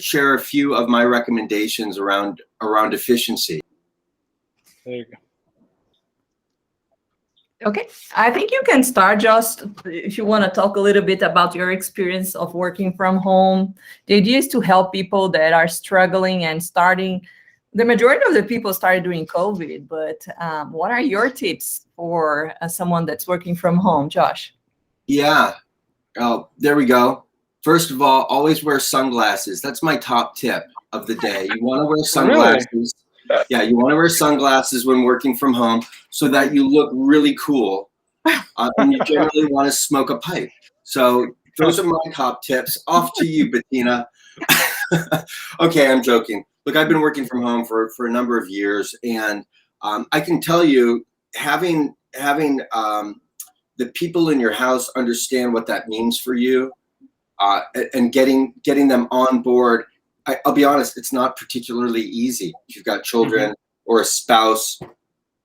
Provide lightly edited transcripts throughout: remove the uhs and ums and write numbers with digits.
share a few of my recommendations around efficiency. There you go. Okay, I think you can start, just if you want to talk a little bit about your experience of working from home. The idea is to help people that are struggling and starting. The majority of the people started during COVID, but what are your tips for someone that's working from home, Josh? Yeah, there we go. First of all, always wear sunglasses. That's my top tip of the day. You want to wear sunglasses. Really? Yeah, you want to wear sunglasses when working from home so that you look really cool. And you generally want to smoke a pipe. So those are my top tips. Off to you, Bettina. Okay, I'm joking. Look, I've been working from home for a number of years, and I can tell you, having the people in your house understand what that means for you, and getting them on board. I'll be honest, it's not particularly easy. If you've got children or a spouse.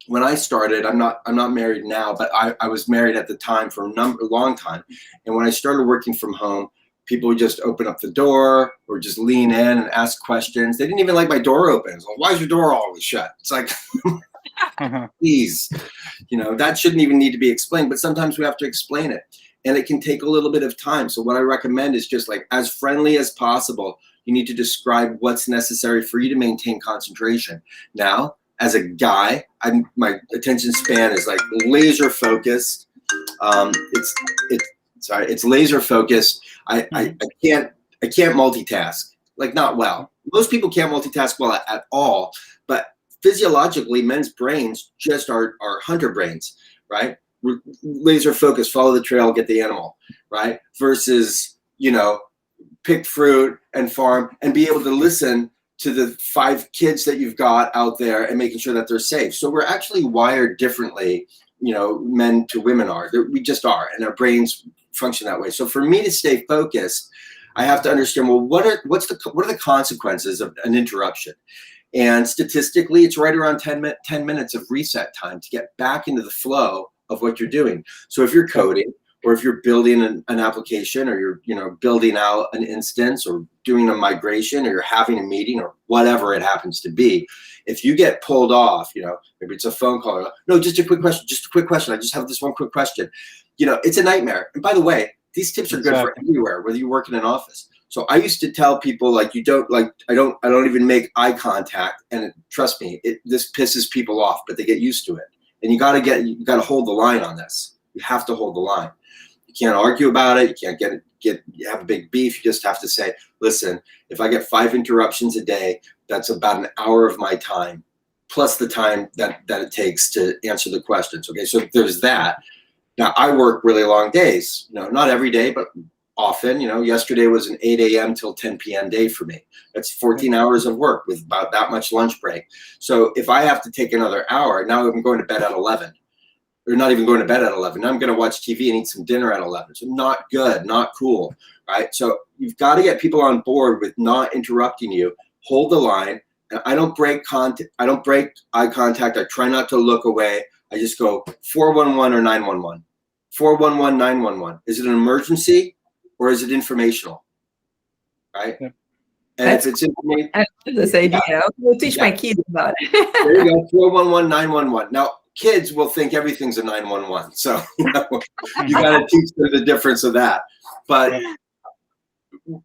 When I started, I'm not married now, but I was married at the time for a long time. And when I started working from home, people would just open up the door or just lean in and ask questions. They didn't even like my door open. It's like, why is your door always shut? It's like, please, that shouldn't even need to be explained, but sometimes we have to explain it. And it can take a little bit of time. So what I recommend is just like as friendly as possible. You need to describe what's necessary for you to maintain concentration. Now, as a guy, my attention span is like laser focused. It's laser focused. I can't multitask, like not well. Most people can't multitask well at all, but physiologically, men's brains just are hunter brains, right? Laser focus, follow the trail, get the animal, right? Versus, pick fruit and farm and be able to listen to the 5 kids that you've got out there and making sure that they're safe. So we're actually wired differently, men to women are. We just are, and our brains function that way. So for me to stay focused, I have to understand, well, what are the consequences of an interruption? And statistically, it's right around 10 minutes of reset time to get back into the flow of what you're doing. So if you're coding, or if you're building an application, or you're building out an instance, or doing a migration, or you're having a meeting, or whatever it happens to be, if you get pulled off, maybe it's a phone call, or, no, just a quick question. I just have this one quick question. It's a nightmare. And by the way, these tips are good for everywhere, whether you work in an office. So I used to tell people, like, I don't even make eye contact, and trust me, this pisses people off, but they get used to it. And you got to hold the line on this. You have to hold the line. You can't argue about it. You can't you have a big beef. You just have to say, listen, if I get 5 interruptions a day, that's about an hour of my time, plus the time that it takes to answer the questions. Okay, so there's that. Now, I work really long days, not every day, but often. Yesterday was an 8 a.m. till 10 p.m. day for me. That's 14 hours of work with about that much lunch break. So if I have to take another hour, now I'm going to bed at 11. Or not even going to bed at 11. Now I'm going to watch TV and eat some dinner at 11. So not good, not cool, right? So you've got to get people on board with not interrupting you. Hold the line. And I don't break eye contact. I try not to look away. I just go 411 or 911. 411, 911. Is it an emergency or is it informational? Right? Yeah. And if it's information, I love this idea. We'll teach my kids about it. There you go. 411, 911. Now, kids will think everything's a 911. So you got to teach them the difference of that. But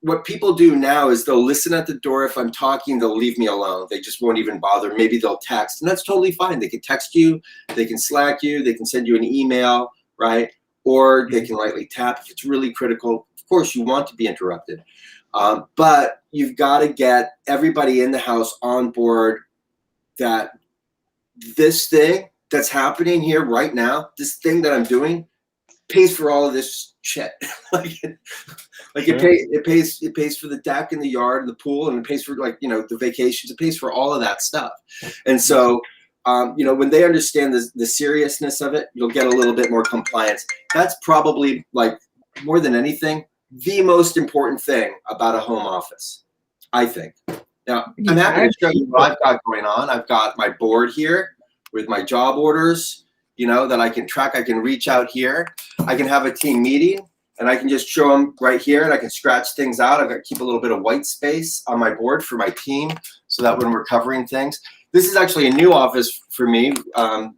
what people do now is they'll listen at the door. If I'm talking, they'll leave me alone. They just won't even bother. Maybe they'll text, and that's totally fine. They can text you, they can Slack you, they can send you an email, right? Or they can lightly tap if it's really critical. Of course, you want to be interrupted. But you've got to get everybody in the house on board that this thing that's happening here right now, this thing that I'm doing, pays for all of this shit. It pays for the deck and the yard and the pool, and it pays for the vacations. It pays for all of that stuff. And so, when they understand the seriousness of it, you'll get a little bit more compliance. That's probably, like, more than anything, the most important thing about a home office, I think. Now, I'm happy to show you what I've got going on. I've got my board here with my job orders, that I can track. I can reach out here. I can have a team meeting, and I can just show them right here, and I can scratch things out. I've got to keep a little bit of white space on my board for my team so that when we're covering things. This is actually a new office for me. I'm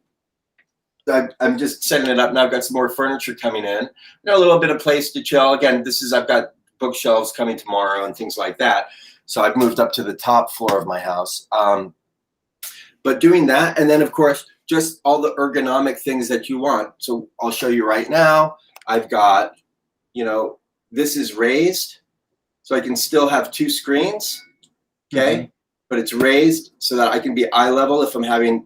just setting it up now. I've got some more furniture coming in. A little bit of place to chill. Again, I've got bookshelves coming tomorrow and things like that. So I've moved up to the top floor of my house. But doing that, and then of course, just all the ergonomic things that you want. So I'll show you right now. I've got, this is raised, so I can still have 2 screens, okay? But it's raised so that I can be eye level if I'm having,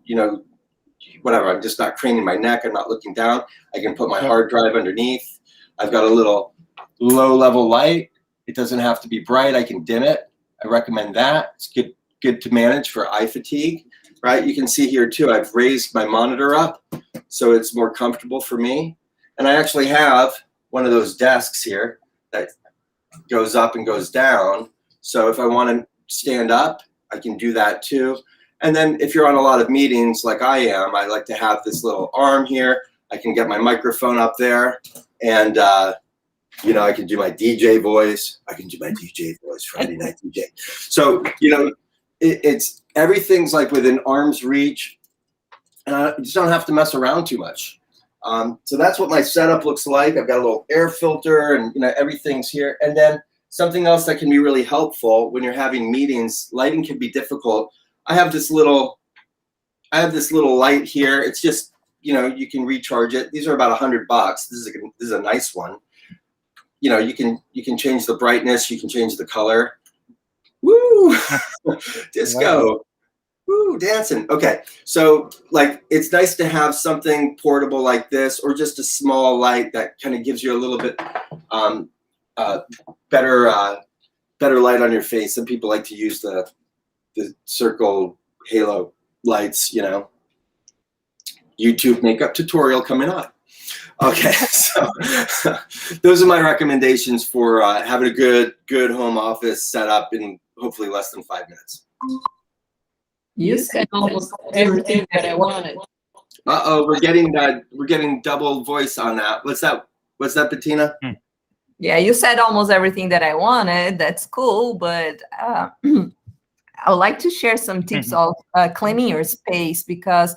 whatever, I'm just not craning my neck, I'm not looking down. I can put my hard drive underneath. I've got a little low level light. It doesn't have to be bright, I can dim it. I recommend that. It's good to manage for eye fatigue, right? You can see here too, I've raised my monitor up so it's more comfortable for me. And I actually have one of those desks here that goes up and goes down. So if I want to stand up, I can do that too. And then if you're on a lot of meetings like I am, I like to have this little arm here. I can get my microphone up there, and I can do my DJ voice. Friday night DJ. So, it's everything's like within arm's reach. You just don't have to mess around too much. So that's what my setup looks like. I've got a little air filter, and everything's here. And then something else that can be really helpful when you're having meetings, lighting can be difficult. I have this little light here. It's just, you can recharge it. These are about $100. This is a nice one. You can change the brightness. You can change the color. Woo! Disco. Woo, dancing. Okay. So it's nice to have something portable like this, or just a small light that kind of gives you a little bit better light on your face. Some people like to use the circle halo lights, YouTube makeup tutorial coming up. Okay, so those are my recommendations for having a good home office set up in hopefully less than 5 minutes. You said almost everything that I wanted. We're getting double voice on that. What's that, Bettina? Yeah, you said almost everything that I wanted. That's cool, but I would like to share some tips of cleaning your space, because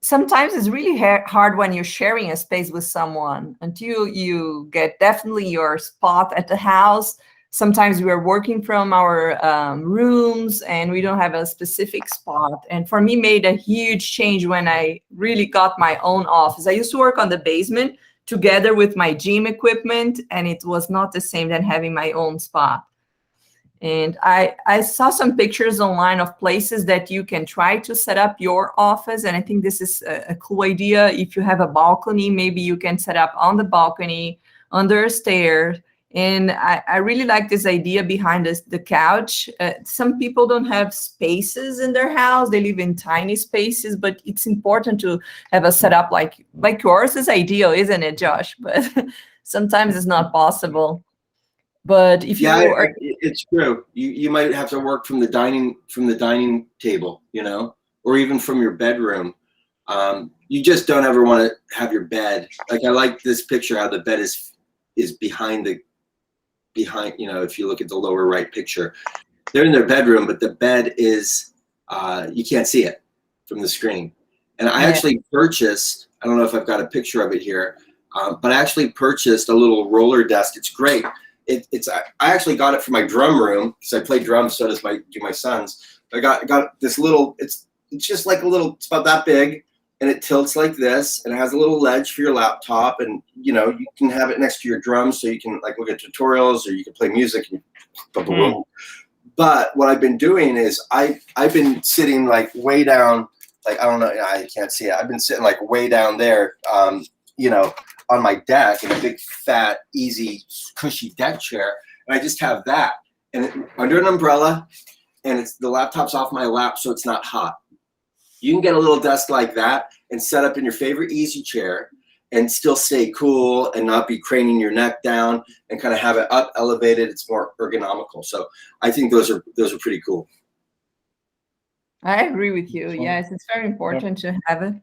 sometimes it's really hard when you're sharing a space with someone until you get definitely your spot at the house. Sometimes we are working from our rooms and we don't have a specific spot. And for me, made a huge change when I really got my own office. I used to work on the basement together with my gym equipment, and it was not the same than having my own spot. And I saw some pictures online of places that you can try to set up your office. And I think this is a cool idea. If you have a balcony, maybe you can set up on the balcony, under a stair. And I really like this idea behind the couch. Some people don't have spaces in their house. They live in tiny spaces, but it's important to have a setup like yours is ideal, isn't it, Josh? But sometimes it's not possible. But if you it's true. You might have to work from the dining table, or even from your bedroom. You just don't ever want to have your bed. Like, I like this picture how the bed is behind. If you look at the lower right picture, they're in their bedroom, but the bed is you can't see it from the screen. And I actually purchased, I don't know if I've got a picture of it here, but I actually purchased a little roller desk. It's great. I actually got it for my drum room because I play drums. So do my sons. I got this little. It's just like a little. It's about that big, and it tilts like this, and it has a little ledge for your laptop, and you can have it next to your drums, so you can look at tutorials, or you can play music. But what I've been doing is I've been sitting way down. I don't know. I can't see it. I've been sitting way down there. On my deck in a big, fat, easy, cushy deck chair, and I just have that, and under an umbrella, and the laptop's off my lap, so it's not hot. You can get a little desk like that and set up in your favorite easy chair and still stay cool and not be craning your neck down, and kind of have it up elevated. It's more ergonomical. So I think those are pretty cool. I agree with you. Yes, it's very important to have it.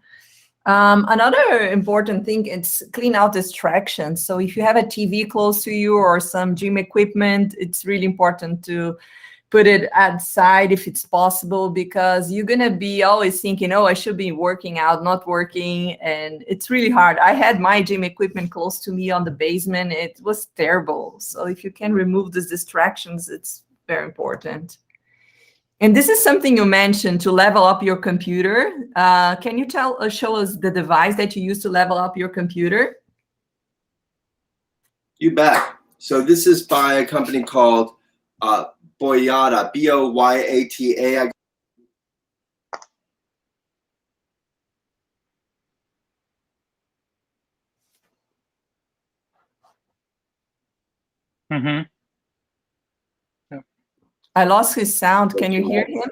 Another important thing is clean out distractions. So if you have a TV close to you or some gym equipment, it's really important to put it outside if it's possible, because you're going to be always thinking, oh, I should be working out, not working. And it's really hard. I had my gym equipment close to me on the basement. It was terrible. So if you can remove these distractions, it's very important. And this is something you mentioned, to level up your computer. Can you show us the device that you use to level up your computer? You bet. So this is by a company called Boyata, Boyata. Mm-hmm. I lost his sound. Can you hear him?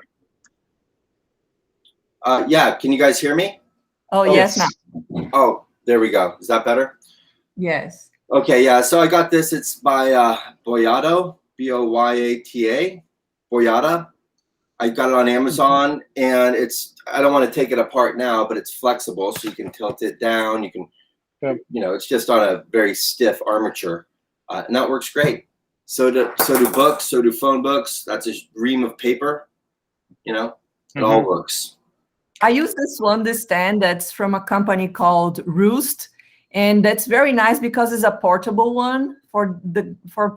Yeah, can you guys hear me? Oh, yes, now. Oh, there we go. Is that better? Yes. Okay, yeah, so I got this. It's by Boyata, Boyata, Boyata. I got it on Amazon, and I don't want to take it apart now, but it's flexible, so you can tilt it down. You can, it's just on a very stiff armature, and that works great. So do books, so do phone books. That's a ream of paper, it all works. I use this stand that's from a company called Roost, and that's very nice because it's a portable one for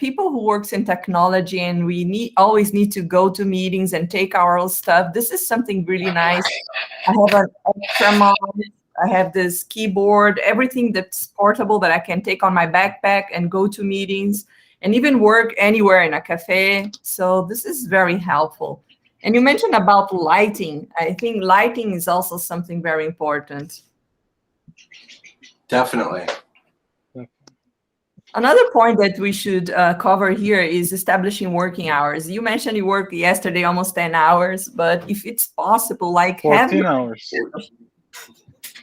people who works in technology, and we always need to go to meetings and take our own stuff. This is something really nice. I have an extra mouse. I have this keyboard, everything that's portable that I can take on my backpack and go to meetings and even work anywhere in a cafe. So this is very helpful. And you mentioned about lighting. I think lighting is also something very important. Definitely. Another point that we should cover here is establishing working hours. You mentioned you worked yesterday almost 10 hours, but if it's possible, like 14 hours.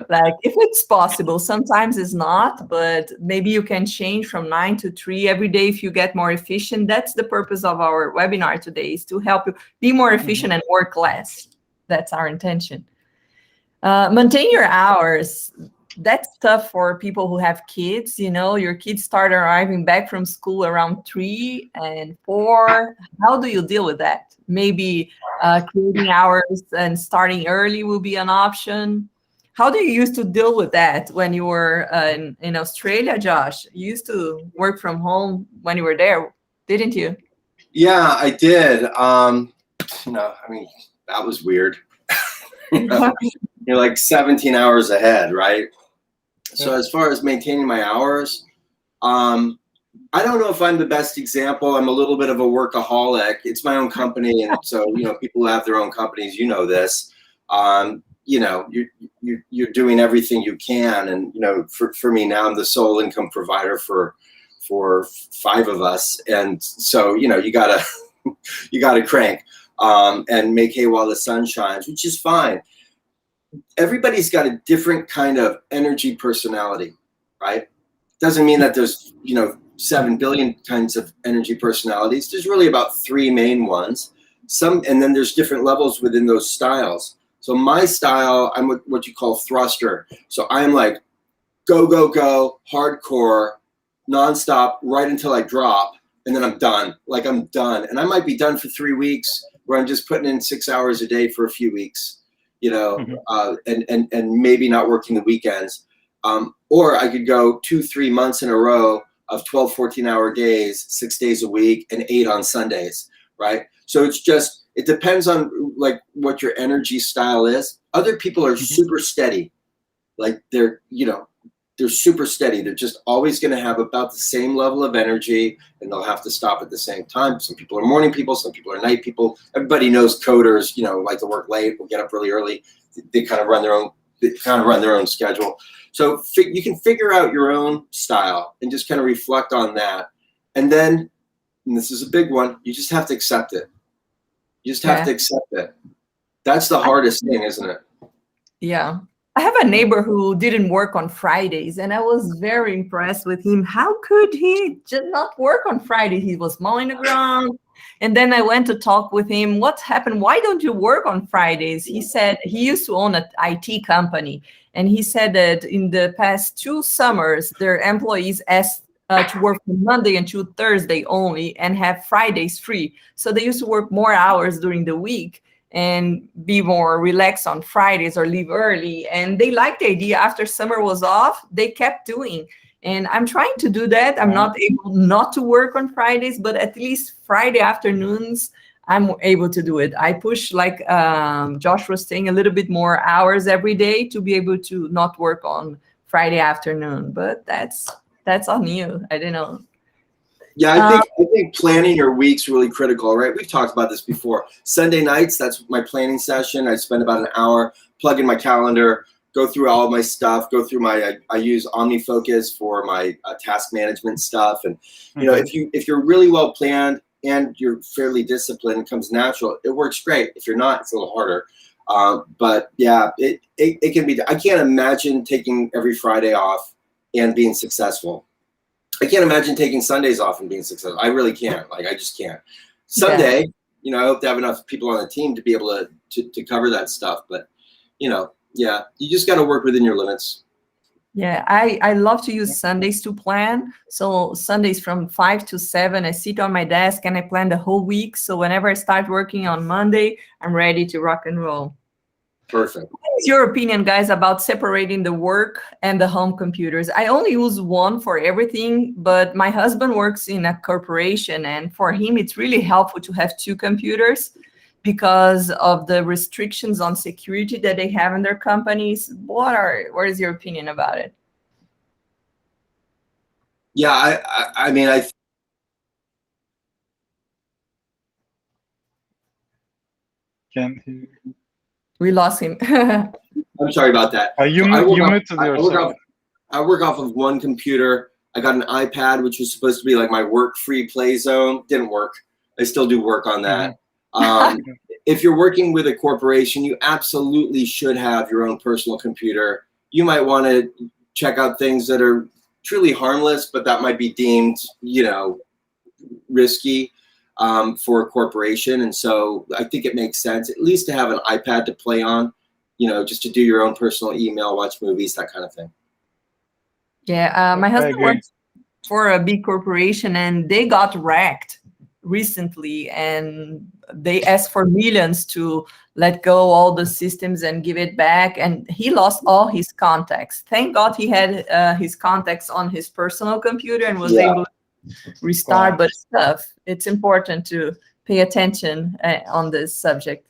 Like if it's possible, sometimes it's not, but maybe you can change from 9 to 3 every day if you get more efficient. That's the purpose of our webinar today, is to help you be more efficient and work less. That's our intention. Maintain your hours. That's tough for people who have kids. Your kids start arriving back from school around 3 and 4. How do you deal with that? Maybe creating hours and starting early will be an option. How do you used to deal with that when you were in Australia, Josh? You used to work from home when you were there, didn't you? Yeah, I did. That was weird. You're like 17 hours ahead, right? So as far as maintaining my hours, I don't know if I'm the best example. I'm a little bit of a workaholic. It's my own company, and so people who have their own companies, this. You're doing everything you can, and for me now, I'm the sole income provider for 5 of us, and so you gotta crank and make hay while the sun shines, which is fine. Everybody's got a different kind of energy personality, right? Doesn't mean that there's 7 billion kinds of energy personalities. There's really about 3 main ones. And then there's different levels within those styles. So my style, I'm what you call thruster. So I'm like, go, go, go, hardcore, nonstop, right until I drop, and then I'm done. Like I'm done. And I might be done for 3 weeks, where I'm just putting in 6 hours a day for a few weeks, and maybe not working the weekends. Or I could go 2-3 months in a row of 12, 14-hour days, 6 days a week, and 8 on Sundays, right? So it depends on like what your energy style is. Other people are super steady. Like they're super steady. They're just always going to have about the same level of energy, and they'll have to stop at the same time. Some people are morning people, some people are night people. Everybody knows coders, like to work late, will get up really early. They kind of run their own schedule. So you can figure out your own style and just kind of reflect on that. And then, and this is a big one, you just have to accept it. You just have to accept it. That's the hardest thing, isn't it? Yeah. I have a neighbor who didn't work on Fridays, and I was very impressed with him. How could he just not work on Friday? He was mowing the ground. And then I went to talk with him. What happened? Why don't you work on Fridays? He said he used to own an IT company. And he said that in the past 2 summers, their employees asked to work from Monday until Thursday only and have Fridays free. So they used to work more hours during the week and be more relaxed on Fridays or leave early. And they liked the idea. After summer was off, they kept doing. And I'm trying to do that. I'm not able not to work on Fridays, but at least Friday afternoons, I'm able to do it. I push, like Josh was saying, a little bit more hours every day to be able to not work on Friday afternoon. But that's on you. I don't know. Yeah, I think planning your week's really critical, right? We've talked about this before. Sunday nights, that's my planning session. I spend about an hour, plug in my calendar, go through all of my stuff, go through I use OmniFocus for my task management stuff. And, you know, if you're really well planned and you're fairly disciplined, it comes natural, it works great. If you're not, it's a little harder. But yeah, it can be, I can't imagine taking every Friday off and being successful. I can't imagine taking Sundays off and being successful. I really can't. Like, I just can't. Someday, you know, I hope to have enough people on the team to be able to cover that stuff. But, you know, yeah, you just got to work within your limits. Yeah, I love to use Sundays to plan. So Sundays from 5 to 7, I sit on my desk and I plan the whole week. So whenever I start working on Monday, I'm ready to rock and roll. Perfect. What is your opinion, guys, about separating the work and the home computers? I only use one for everything, but my husband works in a corporation, and for him, it's really helpful to have 2 computers because of the restrictions on security that they have in their companies. What is your opinion about it? Yeah, I mean, Can't hear. We lost him. I'm sorry about that. You muted yourself. I work off of one computer. I got an iPad, which was supposed to be like my work-free play zone. Didn't work. I still do work on that. If you're working with a corporation, you absolutely should have your own personal computer. You might want to check out things that are truly harmless, but that might be deemed, you know, risky for a corporation. And so I think it makes sense at least to have an iPad to play on, you know, just to do your own personal email, watch movies, that kind of thing. Yeah, my husband works for a big corporation and they got wrecked recently, and they asked for millions to let go all the systems and give it back, and he lost all his contacts. Thank God he had his contacts on his personal computer and was able to restart. But it's important to pay attention on this subject.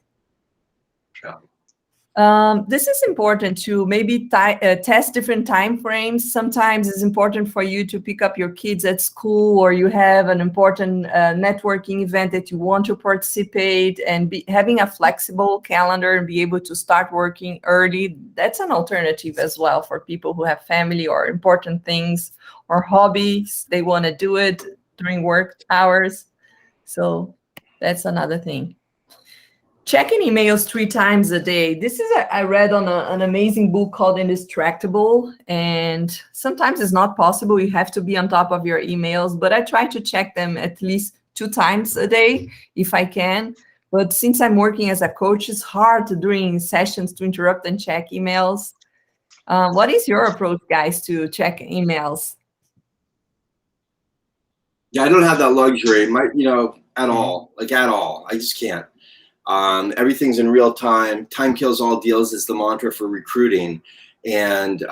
This is important to maybe test different time frames. Sometimes it's important for you to pick up your kids at school, or you have an important networking event that you want to participate, and having a flexible calendar and be able to start working early. That's an alternative as well for people who have family or important things or hobbies. They want to do it during work hours. So that's another thing. Checking emails 3 times a day. This is, I read on an amazing book called Indistractable, and sometimes it's not possible. You have to be on top of your emails, but I try to check them at least 2 times a day if I can. But since I'm working as a coach, it's hard during sessions to interrupt and check emails. What is your approach, guys, to check emails? Yeah, I don't have that luxury, you know, at all. Like, at all. I just can't. Everything's in real time. Time kills all deals is the mantra for recruiting. And,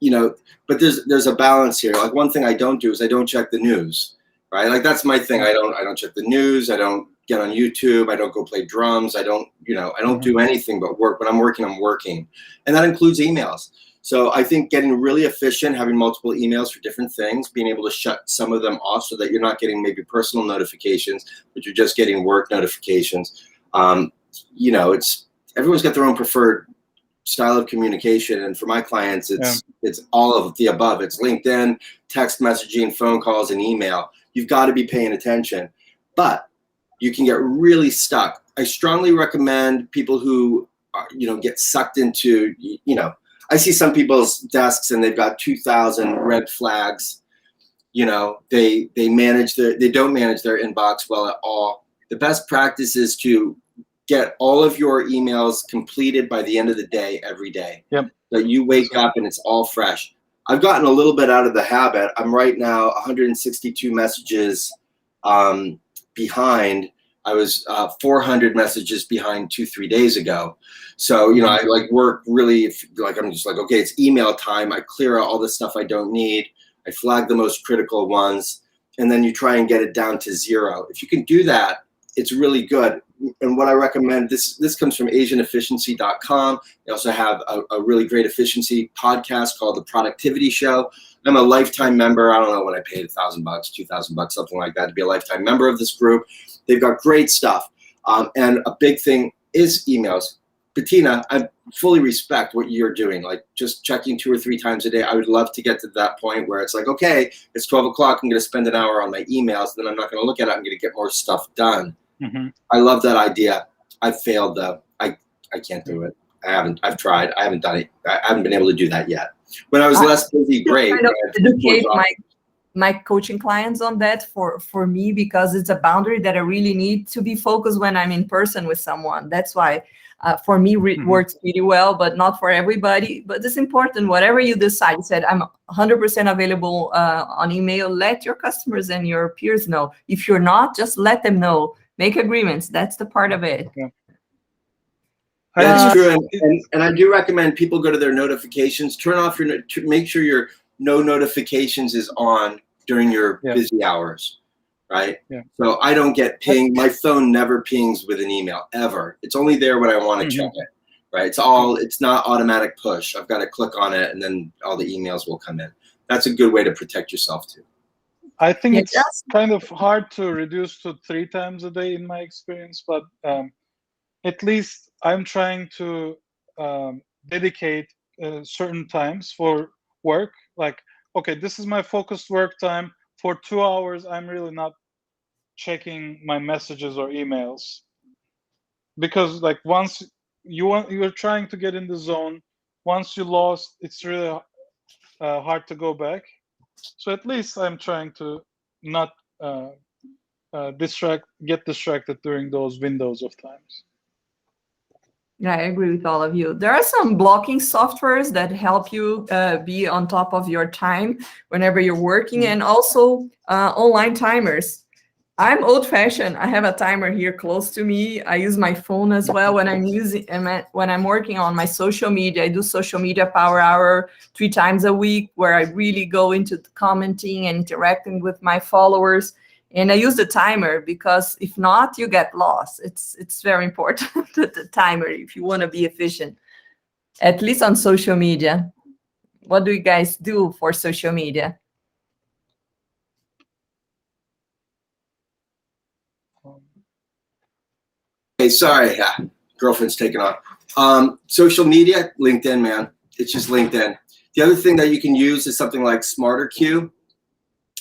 you know, but there's a balance here. Like, one thing I don't do is I don't check the news, right? Like, that's my thing. I don't check the news. I don't get on YouTube. I don't go play drums. I don't do anything but work. When I'm working, I'm working. And that includes emails. So I think getting really efficient, having multiple emails for different things, being able to shut some of them off so that you're not getting maybe personal notifications, but you're just getting work notifications. You know, everyone's got their own preferred style of communication, and for my clients, it's all of the above. It's LinkedIn, text messaging, phone calls, and email. You've got to be paying attention, but you can get really stuck. I strongly recommend people who, you know, get sucked into, you know, I see some people's desks and they've got 2,000 red flags. You know, they don't manage their inbox well at all. The best practice is to get all of your emails completed by the end of the day every day. Yep. So you wake up and it's all fresh. I've gotten a little bit out of the habit. I'm right now 162 messages behind. I was 400 messages behind 2-3 days ago. So, you know, I like work really, like I'm just like, okay, it's email time. I clear out all the stuff I don't need. I flag the most critical ones. And then you try and get it down to 0. If you can do that, it's really good. And what I recommend, this comes from asianefficiency.com. They also have a really great efficiency podcast called The Productivity Show. I'm a lifetime member. I don't know what I paid, $1,000, $2,000, something like that, to be a lifetime member of this group. They've got great stuff. And a big thing is emails. Bettina, I fully respect what you're doing, like just checking 2 or 3 times a day. I would love to get to that point where it's like, okay, it's 12 o'clock. I'm going to spend an hour on my emails. Then I'm not going to look at it. I'm going to get more stuff done. I love that idea. I failed though. I can't do it. I've tried. I haven't done it. I haven't been able to do that yet. When I was less busy, great. Kind of educate my coaching clients on that for me, because it's a boundary that I really need to be focused when I'm in person with someone. That's why for me it works pretty well, but not for everybody. But it's important, whatever you decide. You said I'm 100% available on email. Let your customers and your peers know. If you're not, just let them know. Make agreements. That's the part of it. Yeah. That's true, and I do recommend people go to their notifications, turn off make sure your no notifications is on during your busy hours, right? Yeah. So I don't get pinged. My phone never pings with an email ever. It's only there when I want to check it, right? It's not automatic push. I've got to click on it and then all the emails will come in. That's a good way to protect yourself too. I think it's kind of hard to reduce to 3 times a day in my experience, but at least I'm trying to dedicate certain times for work. Like, okay, this is my focused work time. For 2 hours, I'm really not checking my messages or emails, because like once you're trying to get in the zone, once you lost, it's really hard to go back. So at least I'm trying to not get distracted during those windows of times. Yeah, I agree with all of you. There are some blocking softwares that help you be on top of your time whenever you're working, and also online timers. I'm old-fashioned. I have a timer here close to me. I use my phone as well when I'm working on my social media. I do social media power hour 3 times a week, where I really go into commenting and interacting with my followers. And I use the timer, because if not, you get lost. It's very important, the timer, if you want to be efficient, at least on social media. What do you guys do for social media? Hey, sorry, girlfriend's taking off. Social media, LinkedIn, man. It's just LinkedIn. The other thing that you can use is something like Smarter Queue.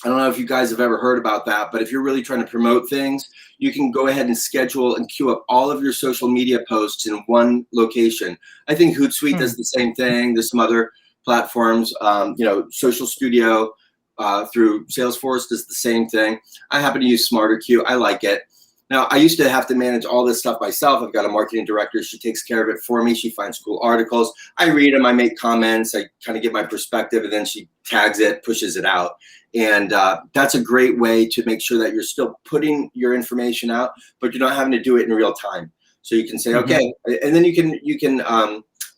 I don't know if you guys have ever heard about that, but if you're really trying to promote things, you can go ahead and schedule and queue up all of your social media posts in one location. I think Hootsuite does the same thing. There's some other platforms, Social Studio through Salesforce does the same thing. I happen to use Smarter Queue. I like it. Now, I used to have to manage all this stuff myself. I've got a marketing director. She takes care of it for me. She finds cool articles. I read them. I make comments. I kind of give my perspective, and then she tags it, pushes it out. And that's a great way to make sure that you're still putting your information out, but you're not having to do it in real time. So you can say, okay, and then you can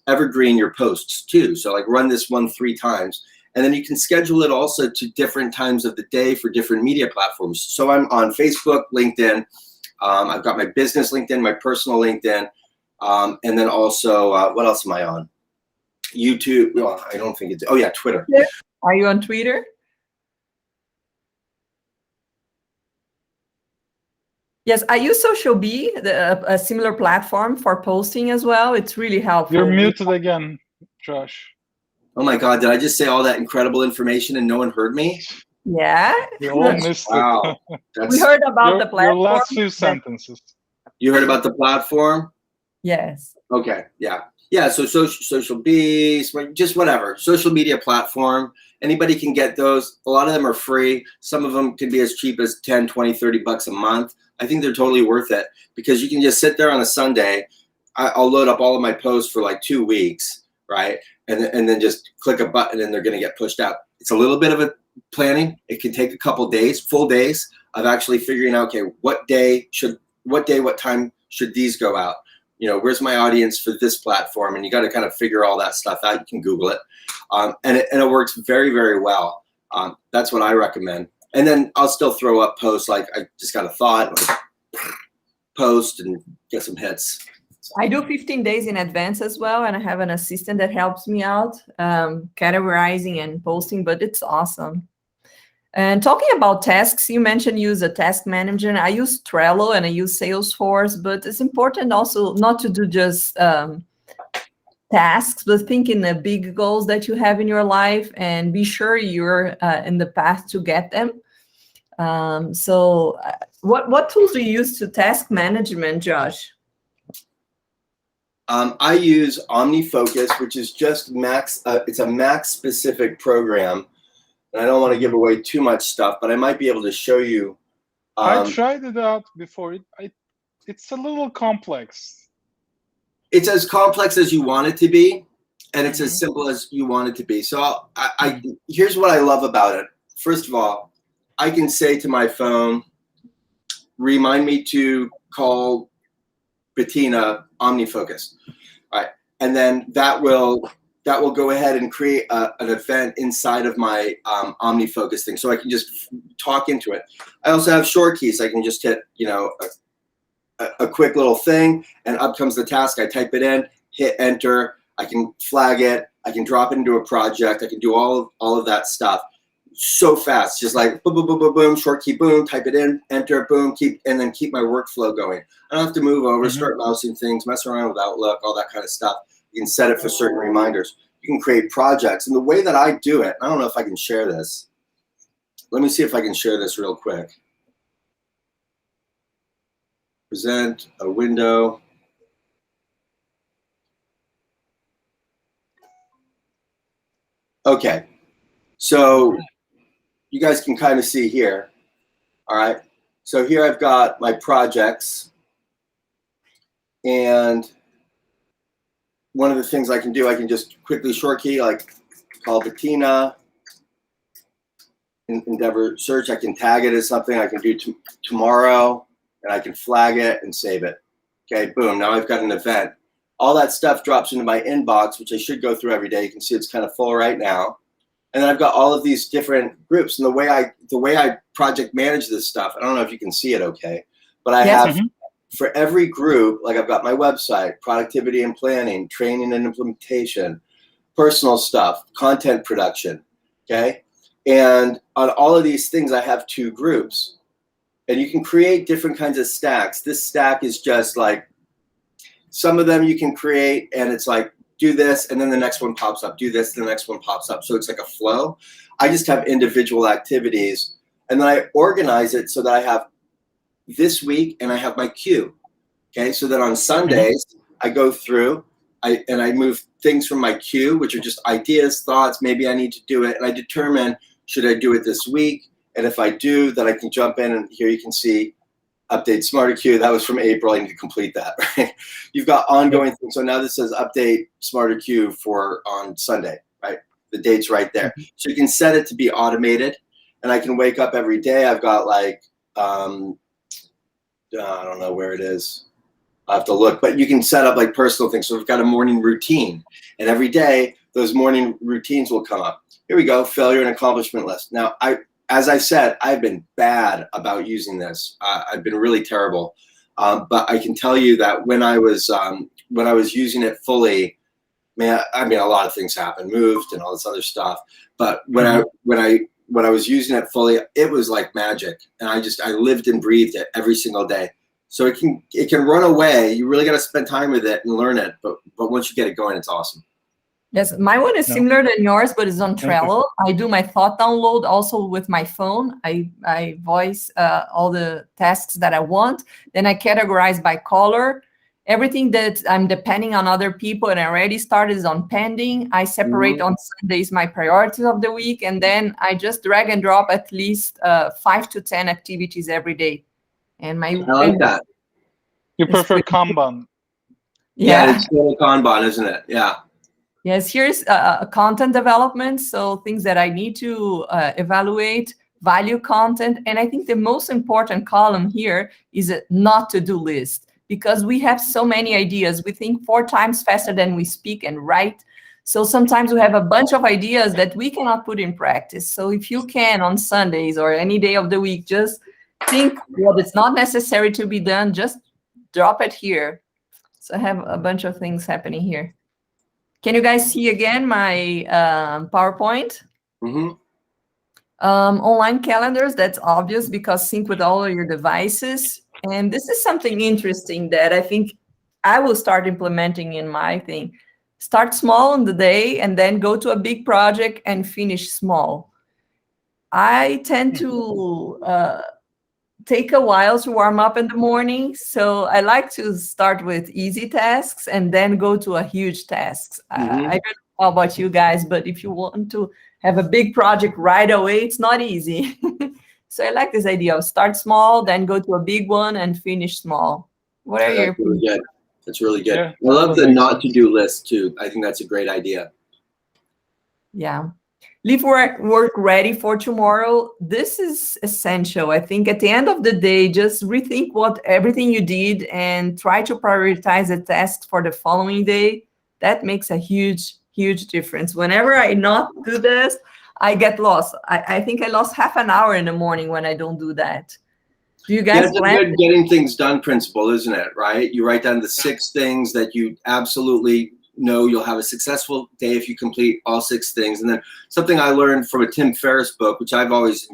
evergreen your posts too. So like run this one 3 times. And then you can schedule it also to different times of the day for different media platforms. So I'm on Facebook, LinkedIn. I've got my business LinkedIn, my personal LinkedIn, and then also, what else am I on? YouTube. Well, I don't think it's, oh yeah, Twitter. Are you on Twitter? Yes, I use Social Bee, a similar platform for posting as well. It's really helpful. You're muted again, Josh. Oh my God, did I just say all that incredible information and no one heard me? Yeah. We all missed it. Wow. We heard about the platform. Your last few sentences. You heard about the platform? Yes. Okay, yeah. Yeah, so Social Bee, just whatever. Social media platform. Anybody can get those. A lot of them are free. Some of them can be as cheap as 10, 20, $30 a month. I think they're totally worth it because you can just sit there on a Sunday. I'll load up all of my posts for like 2 weeks, right? And then just click a button and they're going to get pushed out. It's a little bit of a planning. It can take a couple days, full days of actually figuring out, okay, what time should these go out? You know, where's my audience for this platform? And you got to kind of figure all that stuff out. You can Google it. And it works very, very well. That's what I recommend. And then I'll still throw up posts like I just got a thought, like, post and get some hits. I do 15 days in advance as well, and I have an assistant that helps me out categorizing and posting, but it's awesome. And talking about tasks, you mentioned use a task manager. I use Trello and I use Salesforce, but it's important also not to do just tasks, but think in the big goals that you have in your life and be sure you're in the path to get them. So what tools do you use to task management, Josh? I use OmniFocus, which is just Mac. It's a Mac specific program. And I don't want to give away too much stuff, but I might be able to show you. I tried it out before. It's a little complex. It's as complex as you want it to be, and it's as simple as you want it to be. So here's what I love about it. First of all, I can say to my phone, remind me to call Bettina OmniFocus. All right. And then that will go ahead and create an event inside of my OmniFocus thing. So I can just talk into it. I also have short keys. I can just hit, a quick little thing and up comes the task. I type it in, hit enter. I can flag it. I can drop it into a project. I can do all of that stuff so fast. Just like boom, boom, boom, boom, boom, short key, boom, type it in, enter, boom, and then keep my workflow going. I don't have to move over, start mousing things, mess around with Outlook, all that kind of stuff. You can set it for certain reminders. You can create projects. And the way that I do it, I don't know if I can share this. Let me see if I can share this real quick. Present a window. Okay. So you guys can kind of see here. All right. So here I've got my projects. And one of the things I can do, I can just quickly short key, like call Bettina, Endeavor search. I can tag it as something I can do tomorrow, and I can flag it and save it. Okay, boom, now I've got an event. All that stuff drops into my inbox, which I should go through every day. You can see it's kind of full right now. And then I've got all of these different groups. And the way I project manage this stuff, I don't know if you can see it okay, but I have for every group, like I've got my website, productivity and planning, training and implementation, personal stuff, content production, okay? And on all of these things, I have 2 groups. And you can create different kinds of stacks. This stack is just like, some of them you can create and it's like, do this, and then the next one pops up, do this, and the next one pops up. So it's like a flow. I just have individual activities, and then I organize it so that I have this week and I have my queue. Okay, so that on Sundays, I go through, I move things from my queue, which are just ideas, thoughts, maybe I need to do it, and I determine, should I do it this week? And if I do, then I can jump in, and here you can see update Smarter Queue. That was from April. I need to complete that, right? You've got ongoing things. So now this says update Smarter Queue for on Sunday, right? The date's right there. So you can set it to be automated, and I can wake up every day. I've got like, I don't know where it is. I'll have to look, but you can set up like personal things. So we've got a morning routine, and every day those morning routines will come up. Here we go, failure and accomplishment list. Now, as I said, I've been bad about using this. I've been really terrible, but I can tell you that when I was using it fully, man, I mean, a lot of things happened, moved, and all this other stuff. But when I was using it fully, it was like magic, and I lived and breathed it every single day. So it can run away. You really got to spend time with it and learn it. But once you get it going, it's awesome. Yes, my one is similar than yours, but it's on Trello. I do my thought download also with my phone. I voice all the tasks that I want. Then I categorize by color. Everything that I'm depending on other people and I already started is on pending. I separate on Sundays my priorities of the week, and then I just drag and drop at least 5 to 10 activities every day. And my I like that. You prefer Kanban? Yeah, it's still a Kanban, isn't it? Yeah. Yes, here's content development. So things that I need to evaluate, value content. And I think the most important column here is a not to-do list, because we have so many ideas. We think 4 times faster than we speak and write. So sometimes we have a bunch of ideas that we cannot put in practice. So if you can on Sundays or any day of the week, just think what is not necessary to be done, just drop it here. So I have a bunch of things happening here. Can you guys see again my PowerPoint? Mm-hmm. Online calendars, that's obvious because sync with all of your devices. And this is something interesting that I think I will start implementing in my thing. Start small in the day and then go to a big project and finish small. I tend to take a while to warm up in the morning. So I like to start with easy tasks and then go to a huge task. I don't know about you guys, but if you want to have a big project right away, it's not easy. So I like this idea of start small, then go to a big one and finish small. What are your really good. That's really good. Yeah, I love the not to-do list too. I think that's a great idea. Yeah. Leave work ready for tomorrow. This is essential. I think at the end of the day, just rethink everything you did and try to prioritize the tasks for the following day. That makes a huge, huge difference. Whenever I not do this, I get lost. I think I lost half an hour in the morning when I don't do that. Do you guys plan? It's a good getting things done principle, isn't it? Right? You write down the 6 things that you absolutely know you'll have a successful day if you complete all 6 things. And then something I learned from a Tim Ferriss book, which I've always,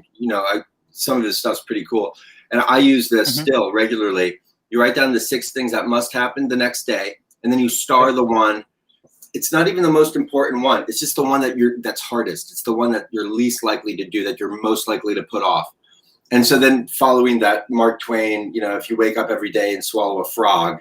some of his stuff's pretty cool. And I use this still regularly. You write down the 6 things that must happen the next day, and then you star the one. It's not even the most important one. It's just the one that's hardest. It's the one that you're least likely to do, that you're most likely to put off. And so then following that, Mark Twain, if you wake up every day and swallow a frog,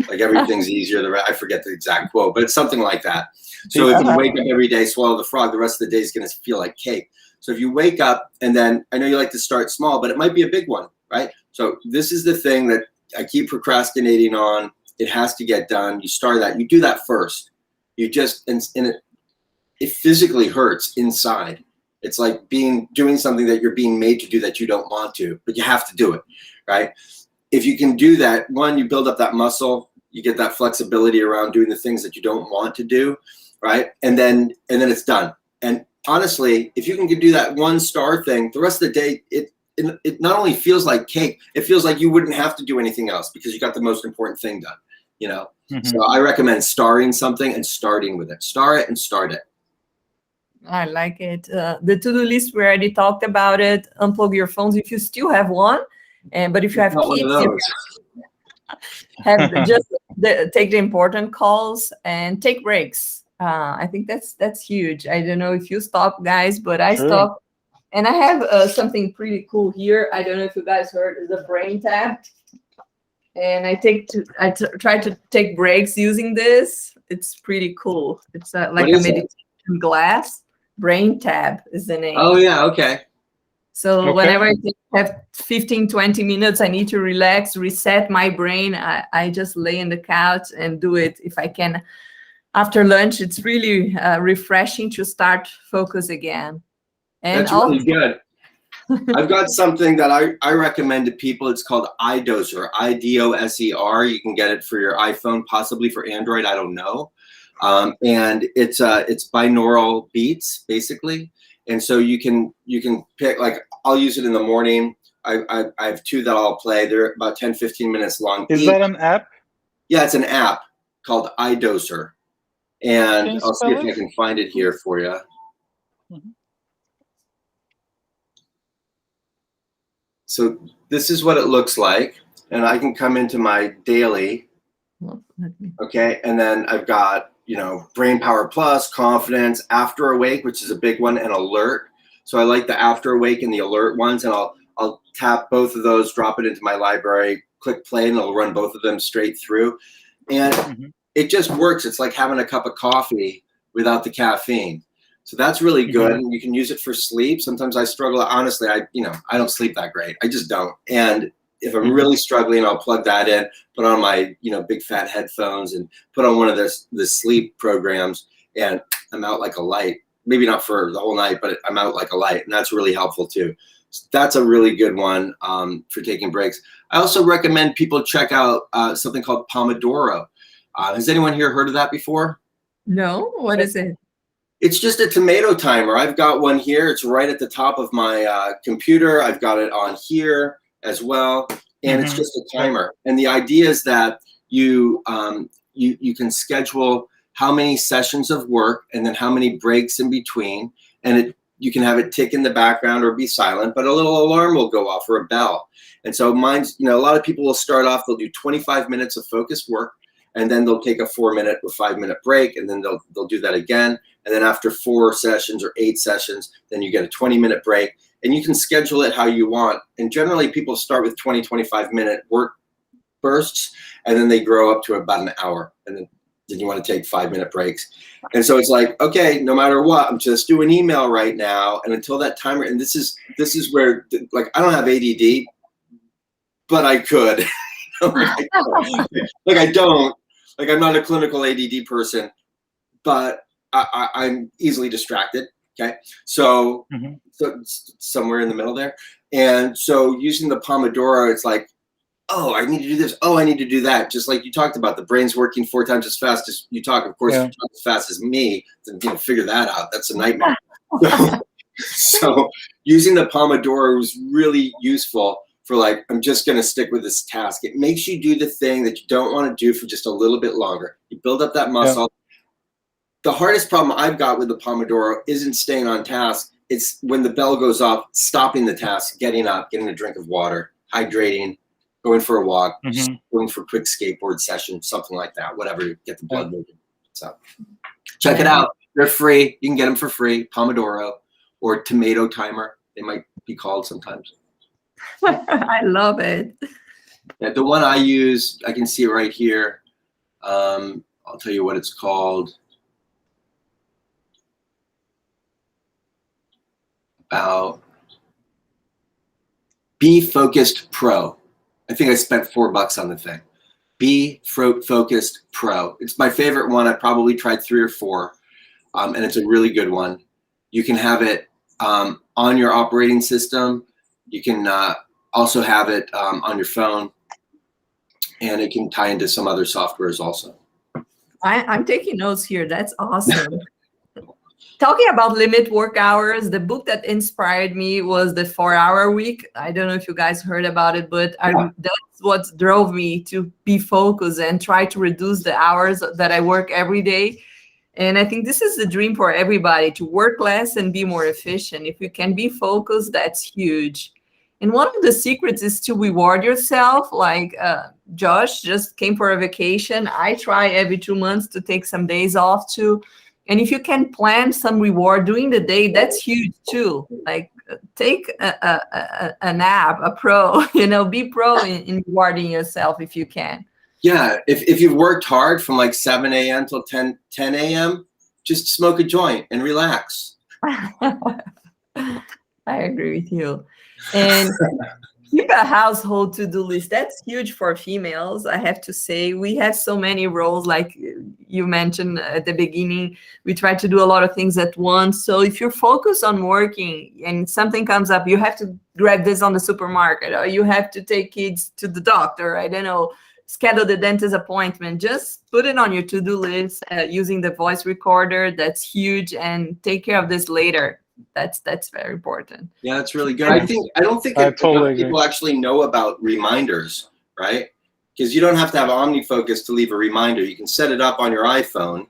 like everything's easier. I forget the exact quote, but it's something like that. So if you wake up every day, swallow the frog, the rest of the day is going to feel like cake. So if you wake up, and then I know you like to start small, but it might be a big one, right? So this is the thing that I keep procrastinating on. It has to get done. You start that. You do that first. You just, and it physically hurts inside. It's like doing something that you're being made to do that you don't want to, but you have to do it, right? If you can do that, one, you build up that muscle, you get that flexibility around doing the things that you don't want to do, right? And then it's done. And honestly, if you can do that one star thing, the rest of the day, it not only feels like cake, it feels like you wouldn't have to do anything else because you got the most important thing done, So I recommend starring something and starting with it. Star it and start it. I like it. The to-do list, we already talked about it. Unplug your phones if you still have one. But if you have kids, take the important calls and take breaks. I think that's huge. I don't know if you stop, guys, but I stop. And I have something pretty cool here. I don't know if you guys heard the brain tab. And I try to take breaks using this. It's pretty cool. It's like a meditation glass. Brain tab is the name. Oh yeah, okay. So whenever I have 15, 20 minutes, I need to relax, reset my brain. I just lay in the couch and do it if I can. After lunch, it's really refreshing to start focus again. And that's really good. I've got something that I recommend to people. It's called iDoser, IDOSER. You can get it for your iPhone, possibly for Android. I don't know. And it's binaural beats, basically. And so you can pick, like, I'll use it in the morning. I have 2 that I'll play. They're about 10, 15 minutes long. Is that an app? Yeah, it's an app called iDoser. And I'll see if I can find it here for you. So this is what it looks like. And I can come into my daily. Okay, and then I've got, Brain Power Plus, Confidence, After Awake, which is a big one, and Alert. So I like the After Awake and the Alert ones, and I'll tap both of those, drop it into my library, click play, and it'll run both of them straight through. And it just works. It's like having a cup of coffee without the caffeine. So that's really good. And you can use it for sleep. Sometimes I struggle. Honestly, I don't sleep that great. I just don't. And if I'm really struggling, I'll plug that in, put on my, big fat headphones and put on one of the sleep programs, and I'm out like a light. Maybe not for the whole night, but I'm out like a light, and that's really helpful too. So that's a really good one for taking breaks. I also recommend people check out something called Pomodoro. Has anyone here heard of that before? No, what is it? It's just a tomato timer. I've got one here. It's right at the top of my computer. I've got it on here as well, and it's just a timer. And the idea is that you can schedule how many sessions of work and then how many breaks in between, and you can have it tick in the background or be silent, but a little alarm will go off or a bell. And so mine's, a lot of people will start off, they'll do 25 minutes of focused work, and then they'll take a 4-minute or 5-minute break, and then they'll do that again. And then after 4 sessions or 8 sessions, then you get a 20-minute break, and you can schedule it how you want. And generally people start with 20, 25-minute work bursts, and then they grow up to about an hour, and then you want to take 5-minute breaks. And so it's like, okay, no matter what, I'm just doing email right now. And until that timer, and this is where, like, I don't have ADD, but I could. I don't. Like, I'm not a clinical ADD person, but I'm easily distracted. Okay. So somewhere in the middle there. And so using the Pomodoro, it's like, oh, I need to do this. Oh, I need to do that. Just like you talked about, the brain's working 4 times as fast as you talk. Of course, if you talk as fast as me, then figure that out. That's a nightmare. So using the Pomodoro was really useful for, like, I'm just going to stick with this task. It makes you do the thing that you don't want to do for just a little bit longer. You build up that muscle. The hardest problem I've got with the Pomodoro isn't staying on task. It's when the bell goes off, stopping the task, getting up, getting a drink of water, hydrating, going for a walk, going for a quick skateboard session, something like that, whatever, to get the blood moving. So check it out. They're free. You can get them for free. Pomodoro or tomato timer, they might be called sometimes. I love it. Yeah, the one I use, I can see it right here. I'll tell you what it's called. About Be Focused Pro. I think I spent $4 on the thing. Be Focused Pro. It's my favorite one. I probably tried 3 or 4, and it's a really good one. You can have it on your operating system. You can also have it on your phone, and it can tie into some other softwares also. I'm taking notes here. That's awesome. Talking about limit work hours, the book that inspired me was the 4-Hour Week. I don't know if you guys heard about it, but that's what drove me to be focused and try to reduce the hours that I work every day. And I think this is the dream for everybody, to work less and be more efficient. If you can be focused, that's huge. And one of the secrets is to reward yourself. Like Josh just came for a vacation. I try every 2 months to take some days off too. And if you can plan some reward during the day, that's huge too. Like take a nap, a pro, be pro in rewarding yourself if you can. Yeah, if you've worked hard from like 7 a.m. till 10 a.m., just smoke a joint and relax. I agree with you. And keep a household to-do list. That's huge for females, I have to say. We have so many roles, like you mentioned at the beginning. We try to do a lot of things at once. So if you're focused on working and something comes up, you have to grab this on the supermarket, or you have to take kids to the doctor, I don't know, schedule the dentist appointment, just put it on your to-do list using the voice recorder. That's huge. And take care of this later. That's very important. Yeah, that's really good. I don't think totally people actually know about reminders, right? Because you don't have to have OmniFocus to leave a reminder. You can set it up on your iPhone,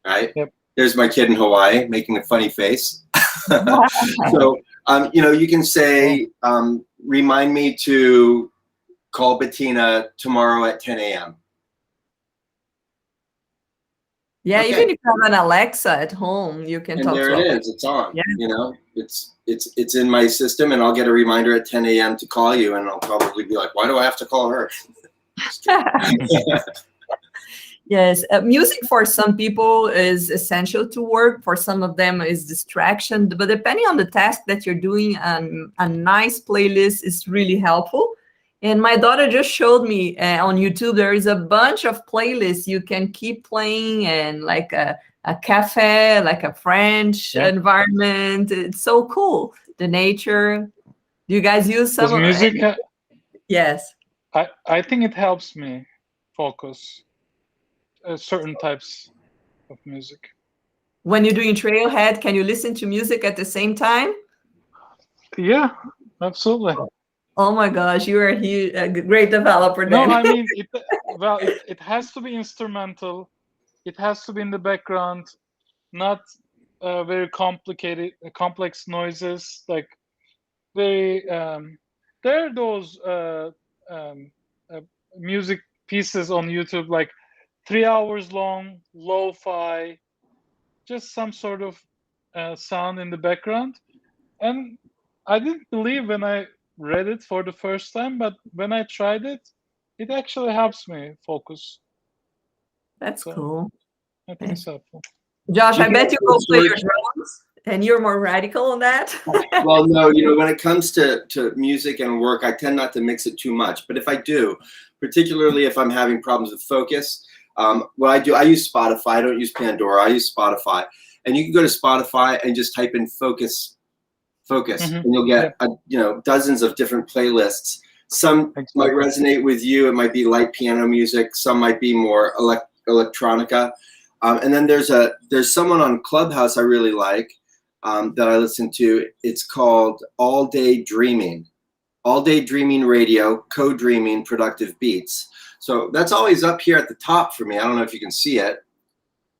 right? Yep. There's my kid in Hawaii making a funny face. So, you can say, remind me to call Bettina tomorrow at 10 a.m. Yeah, Okay. even if you have an Alexa at home, you can talk to it. And there it is. It's on. Yeah. It's in my system, and I'll get a reminder at 10 a.m. to call you, and I'll probably be like, why do I have to call her? Yes, music for some people is essential to work. For some of them is distraction. But depending on the task that you're doing, a nice playlist is really helpful. And my daughter just showed me on YouTube, there is a bunch of playlists you can keep playing, and like a cafe, like a French environment. It's so cool. The nature. Do you guys use some? Does music? Yes. I think it helps me focus. Certain types of music. When you're doing trailhead, can you listen to music at the same time? Yeah, absolutely. Oh my gosh, you are a great developer then. No, I mean, it has to be instrumental. It has to be in the background, not very complex noises. Like very, there are those music pieces on YouTube, like 3 hours long, lo-fi, just some sort of sound in the background. And I didn't believe when I read it for the first time, but when I tried it, it actually helps me focus. That's cool. I think it's helpful. Josh, I bet you go play your drums, and you're more radical on that. Well, no, when it comes to music and work, I tend not to mix it too much. But if I do, particularly if I'm having problems with focus, what I do, I use Spotify. I don't use Pandora. I use Spotify. And you can go to Spotify and just type in focus, and you'll get dozens of different playlists. Some might resonate with you. It might be light piano music. Some might be more electronica. And then there's someone on Clubhouse I really like that I listen to. It's called All Day Dreaming Radio, co-dreaming productive beats. So that's always up here at the top for me. I don't know if you can see it.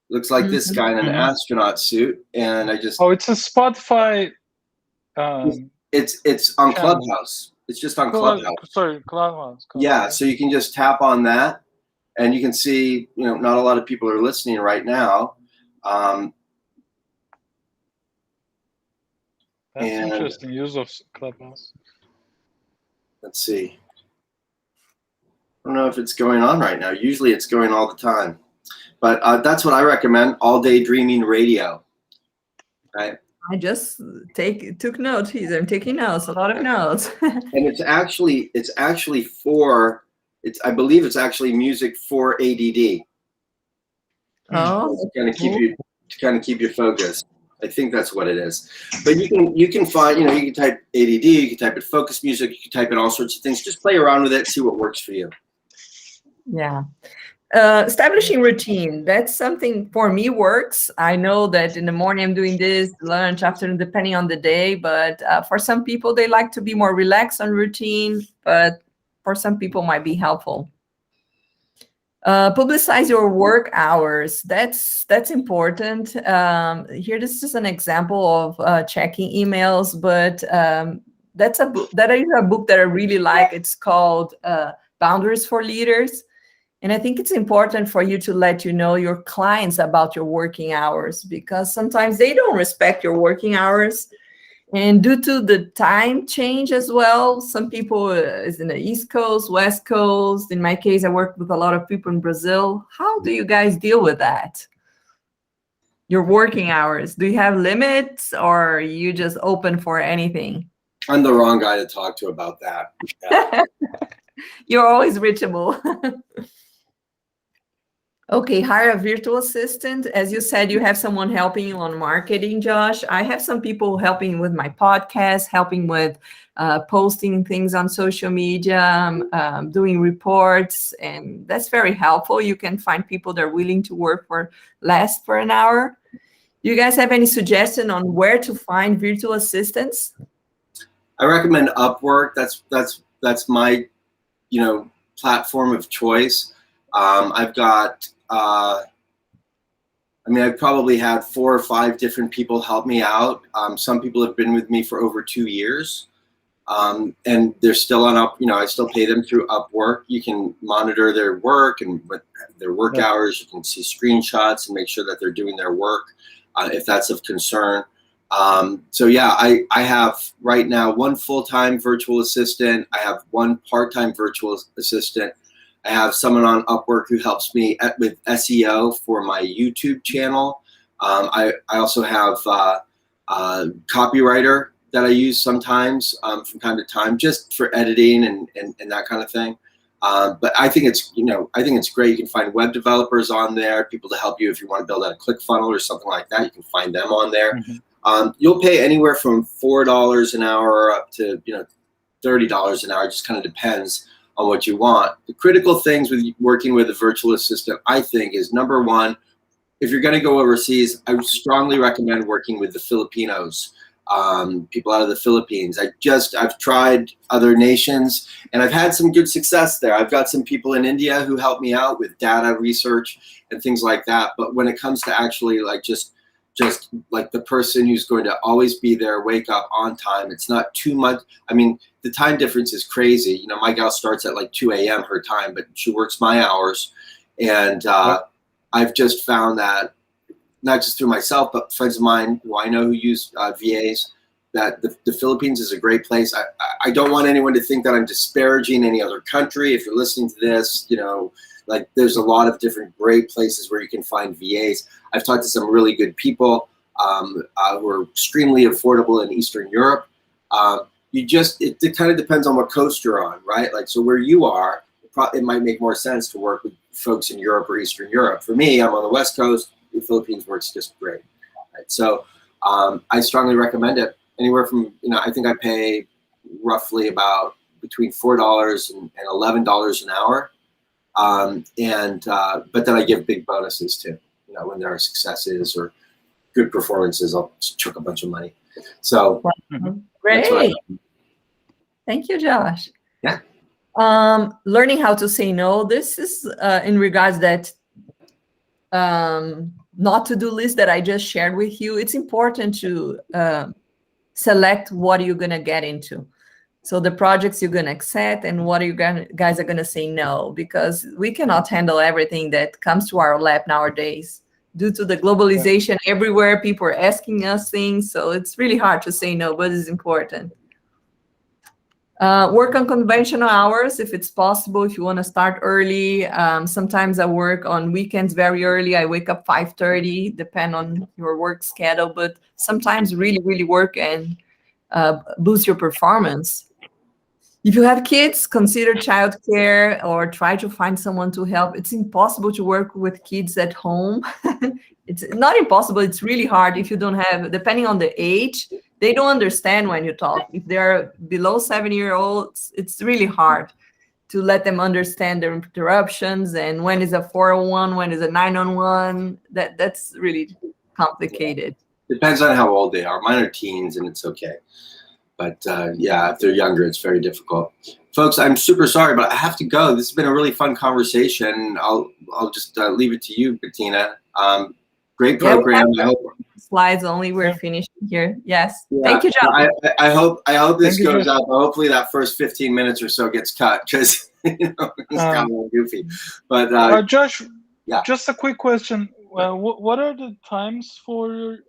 Looks like this guy in an astronaut suit, and I just it's a Spotify. It's on Clubhouse. It's just on Clubhouse. Sorry, Clubhouse. Yeah, so you can just tap on that, and you can see, not a lot of people are listening right now. That's interesting use of Clubhouse. Let's see. I don't know if it's going on right now. Usually it's going all the time. But that's what I recommend, All Day Dreaming Radio. Right? I just took notes. I'm taking notes, a lot of notes. And I believe it's actually music for ADD. Oh, to kind of keep you focused. I think that's what it is. But you can find, you can type ADD, you can type in focus music, you can type in all sorts of things. Just play around with it, see what works for you. Yeah. Establishing routine, that's something for me works. I know that in the morning I'm doing this, lunch, afternoon, depending on the day, but for some people, they like to be more relaxed on routine, but for some people might be helpful. Publicize your work hours. That's important. Here, this is an example of checking emails, but that is a book that I really like. It's called Boundaries for Leaders. And I think it's important for you to let your clients about your working hours, because sometimes they don't respect your working hours. And due to the time change as well, some people is in the East Coast, West Coast. In my case, I work with a lot of people in Brazil. How do you guys deal with that? Your working hours, do you have limits, or are you just open for anything? I'm the wrong guy to talk to about that. Yeah. You're always reachable. Okay, hire a virtual assistant. As you said, you have someone helping you on marketing, Josh. I have some people helping with my podcast, helping with posting things on social media, doing reports, and that's very helpful. You can find people that are willing to work for less per an hour. Do you guys have any suggestion on where to find virtual assistants? I recommend Upwork. That's my platform of choice. I've got I've probably had 4 or 5 different people help me out. Some people have been with me for over 2 years, and they're still on I still pay them through Upwork. You can monitor their work and their work hours. You can see screenshots and make sure that they're doing their work if that's of concern. So yeah, I have right now 1 full-time virtual assistant. I have 1 part-time virtual assistant. I have someone on Upwork who helps me with SEO for my YouTube channel. I also have a copywriter that I use sometimes from time to time, just for editing and that kind of thing. But I think it's great. You can find web developers on there, people to help you if you want to build out a ClickFunnels or something like that. You can find them on there. You'll pay anywhere from $4 an hour up to $30 an hour. It just kind of depends on what you want. The critical things with working with a virtual assistant, I think, is number one, if you're going to go overseas, I would strongly recommend working with the Filipinos, people out of the Philippines. I've tried other nations and I've had some good success there. I've got some people in India who help me out with data research and things like that. But when it comes to actually like just like the person who's going to always be there, wake up on time, it's not too much. I mean, the time difference is crazy. My gal starts at like 2 a.m. her time, but she works my hours. And I've just found that, not just through myself, but friends of mine who I know who use VAs, that the Philippines is a great place. I don't want anyone to think that I'm disparaging any other country. If you're listening to this, like there's a lot of different great places where you can find VAs. I've talked to some really good people who are extremely affordable in Eastern Europe. It kind of depends on what coast you're on, right? Like, so where you are, it might make more sense to work with folks in Europe or Eastern Europe. For me, I'm on the West Coast. The Philippines works just great. Right? So I strongly recommend it. Anywhere from, I think I pay roughly about between $4 and $11 an hour. But then I give big bonuses too. When there are successes or good performances, I'll chuck a bunch of money. So great. Thank you, Josh. Yeah. Learning how to say no. This is in regards that not to-do list that I just shared with you. It's important to select what you're gonna get into. So the projects you're gonna accept and what you guys are gonna say no, because we cannot handle everything that comes to our lap nowadays. Due to the globalization everywhere, people are asking us things, so it's really hard to say no, but it's important. Work on conventional hours if it's possible, if you want to start early. Sometimes I work on weekends very early. I wake up 5:30, depend on your work schedule, but sometimes really, really work and boost your performance. If you have kids, consider childcare or try to find someone to help. It's impossible to work with kids at home. It's not impossible, it's really hard if you don't have, depending on the age, they don't understand when you talk. If they're below 7-year-olds, it's really hard to let them understand their interruptions and when is a 401, when is a 911. That's really complicated. Depends on how old they are. Mine are teens and it's okay. But if they're younger, it's very difficult. Folks, I'm super sorry, but I have to go. This has been a really fun conversation. I'll just leave it to you, Bettina. Great program. I hope slides only. We're finishing here. Yes. Yeah. Thank you, John. I hope this goes up. Hopefully that first 15 minutes or so gets cut because it's kind of goofy. But Josh, just a quick question. What are the times for your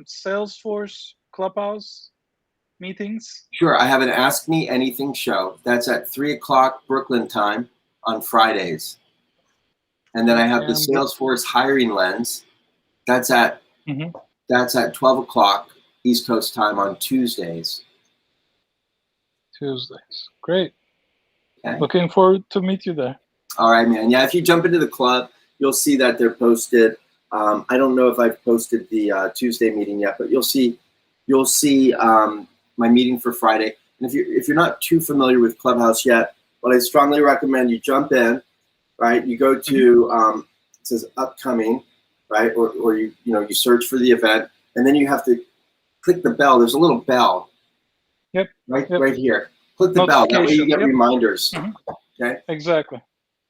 Salesforce Clubhouse meetings? Sure. I have an Ask Me Anything show. That's at 3:00 Brooklyn time on Fridays. And then I have the Salesforce Hiring Lens. That's at 12:00 East Coast time on Tuesdays. Great. Okay. Looking forward to meet you there. All right, man. Yeah, if you jump into the club, you'll see that they're posted. I don't know if I've posted the Tuesday meeting yet, but you'll see my meeting for Friday. And if you're not too familiar with Clubhouse yet, but I strongly recommend you jump in. Right, you go to it says upcoming, right, or you search for the event, and then you have to click the bell. There's a little bell. Yep. Right here. Click the bell. That way you get reminders. Okay. Exactly.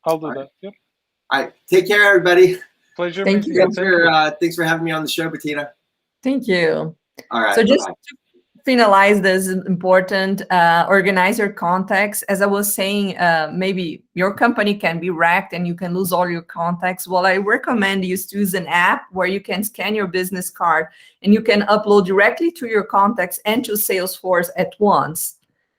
I'll do that. Yep. All right. Take care, everybody. Pleasure. Thank you. Thanks for having me on the show, Bettina. Thank you. All right. So just to finalize this important, organize your contacts. As I was saying, maybe your company can be wrecked and you can lose all your contacts. Well, I recommend you to use an app where you can scan your business card and you can upload directly to your contacts and to Salesforce at once.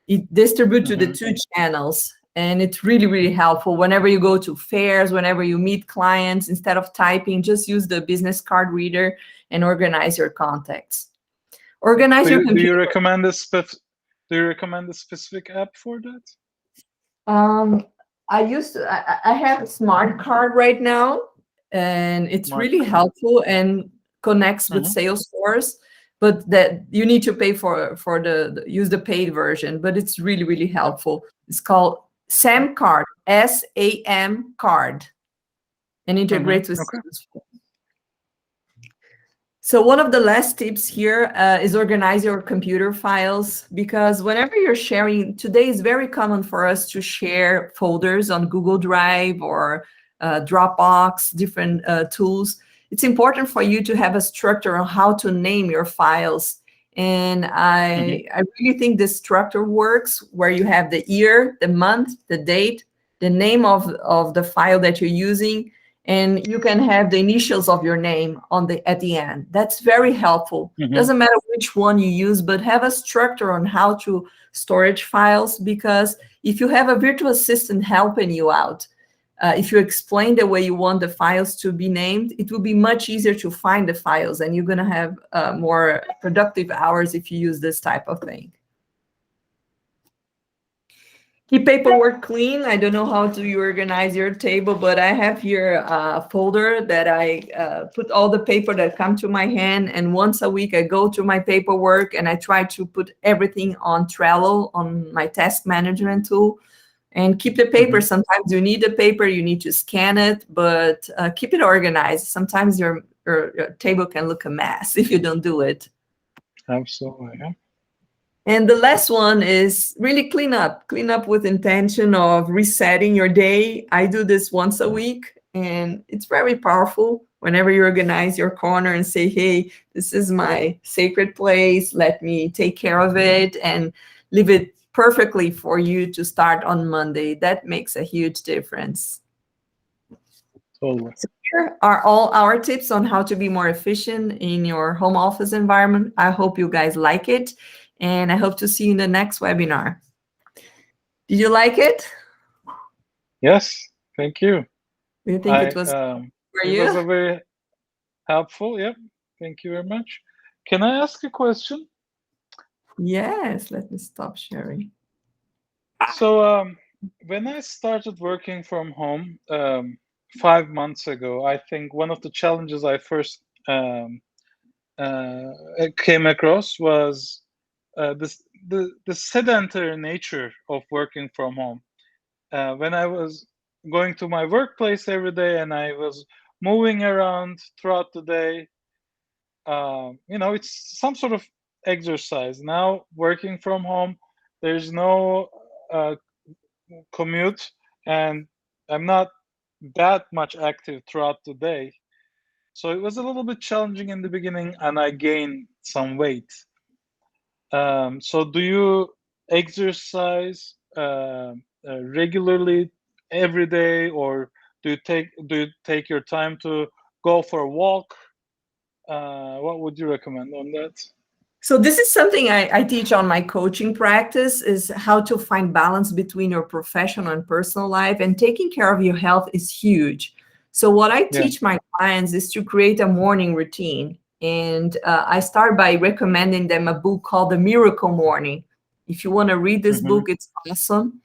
It distributes to the two channels. And it's really, really helpful whenever you go to fairs, whenever you meet clients, instead of typing, just use the business card reader and organize your contacts. Organize your Do computer. you recommend a specific app for that? I have a smart card right now, and it's Smart really card. helpful and connects with Salesforce, but that you need to pay for use the paid version, but it's really, really helpful. It's called SAM card, SAM card, and integrates with Salesforce. So one of the last tips here is organize your computer files, because whenever you're sharing, today is very common for us to share folders on Google Drive or Dropbox, different tools. It's important for you to have a structure on how to name your files. And I really think this structure works, where you have the year, the month, the date, the name of the file that you're using, and you can have the initials of your name at the end. That's very helpful. Doesn't matter which one you use, but have a structure on how to storage files, because if you have a virtual assistant helping you out, if you explain the way you want the files to be named, it will be much easier to find the files, and you're going to have more productive hours if you use this type of thing. Keep paperwork clean. I don't know how to you organize your table, but I have here a folder that I put all the paper that come to my hand, and once a week I go to my paperwork and I try to put everything on Trello, on my task management tool, and keep the paper. Sometimes you need the paper, you need to scan it, but keep it organized. Sometimes your table can look a mess if you don't do it. Absolutely, yeah. And the last one is really clean up with intention of resetting your day. I do this once a week, and it's very powerful whenever you organize your corner and say, hey, this is my sacred place. Let me take care of it and leave it perfectly for you to start on Monday. That makes a huge difference. Totally. So here are all our tips on how to be more efficient in your home office environment. I hope you guys like it, and I hope to see you in the next webinar. Did you like it? Yes, thank you. Do you think it was for you? It was a very helpful. Yep, thank you very much. Can I ask a question? Yes, let me stop sharing. So when I started working from home 5 months ago, I think one of the challenges I first came across was the sedentary nature of working from home. When I was going to my workplace every day and I was moving around throughout the day, it's some sort of exercise. Now working from home, there's no commute, and I'm not that much active throughout the day. So it was a little bit challenging in the beginning, and I gained some weight. So do you exercise regularly every day, or do you take your time to go for a walk? What would you recommend on that? So this is something I teach on my coaching practice, is how to find balance between your professional and personal life, and taking care of your health is huge. So what I teach my clients is to create a morning routine. And I start by recommending them a book called The Miracle Morning. If you want to read this book, it's awesome.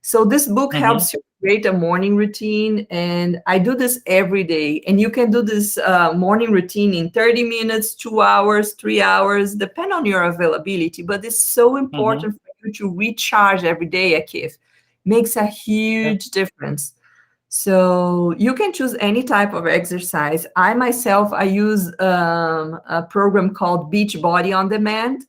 So this book helps you create a morning routine, and I do this every day. And you can do this morning routine in 30 minutes, 2 hours, 3 hours, depend on your availability. But it's so important for you to recharge every day, Akif. Makes a huge difference. So you can choose any type of exercise. I use a program called Beachbody On Demand,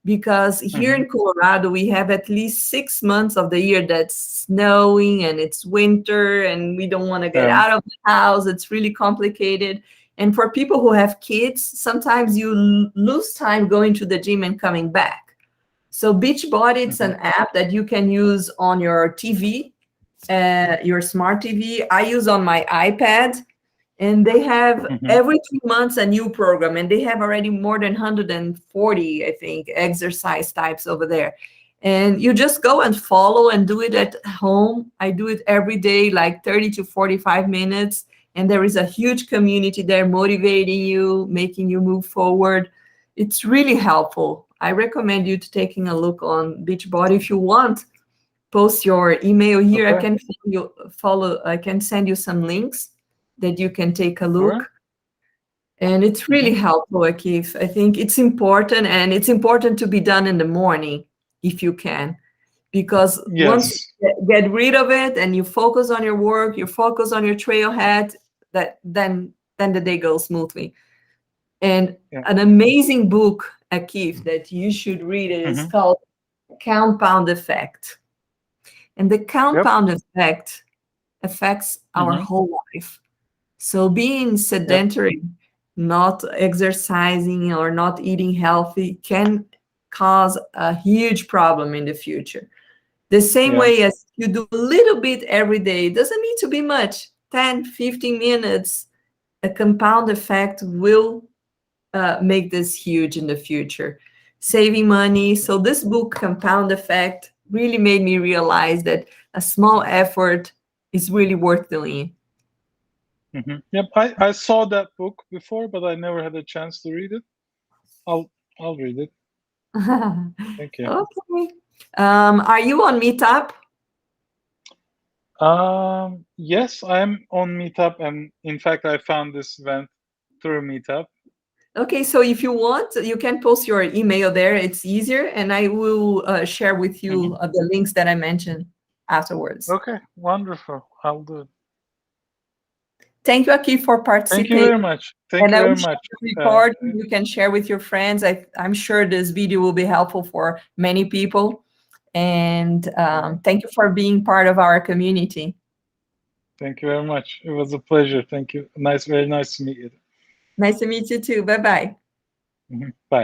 because here in Colorado, we have at least 6 months of the year that's snowing and it's winter and we don't want to get out of the house. It's really complicated. And for people who have kids, sometimes you lose time going to the gym and coming back. So Beachbody, it's an app that you can use on your TV, your smart TV. I use on my iPad. And they have every 2 months a new program, and they have already more than 140, I think, exercise types over there. And you just go and follow and do it at home. I do it every day, like 30 to 45 minutes. And there is a huge community there motivating you, making you move forward. it's really helpful. I recommend you to taking a look on Beachbody. If you want, post your email here. Okay. I can follow. I can send you some links that you can take a look. Right. And it's really helpful, Akif. I think it's important, and it's important to be done in the morning if you can, because once you get rid of it and you focus on your work, you focus on your trailhead, then the day goes smoothly. And an amazing book, Akif, that you should read is called Compound Effect. And the compound effect affects our whole life. So being sedentary, not exercising or not eating healthy can cause a huge problem in the future. The same way as you do a little bit every day, it doesn't need to be much, 10, 15 minutes, a compound effect will make this huge in the future. Saving money. So this book, Compound Effect, really made me realize that a small effort is really worth doing. Yep, I saw that book before, but I never had a chance to read it. I'll read it. Thank you. Okay. Are you on Meetup? Yes, I'm on Meetup, and in fact, I found this event through Meetup. Okay, so if you want, you can post your email there. It's easier, and I will share with you the links that I mentioned afterwards. Okay, wonderful. I'll do it. Thank you, Akif, for participating. Thank you very much. Thank you very much. Recording, you can share with your friends. I'm sure this video will be helpful for many people. And thank you for being part of our community. Thank you very much. It was a pleasure. Thank you. Very nice to meet you. Nice to meet you too. Bye-bye. Bye.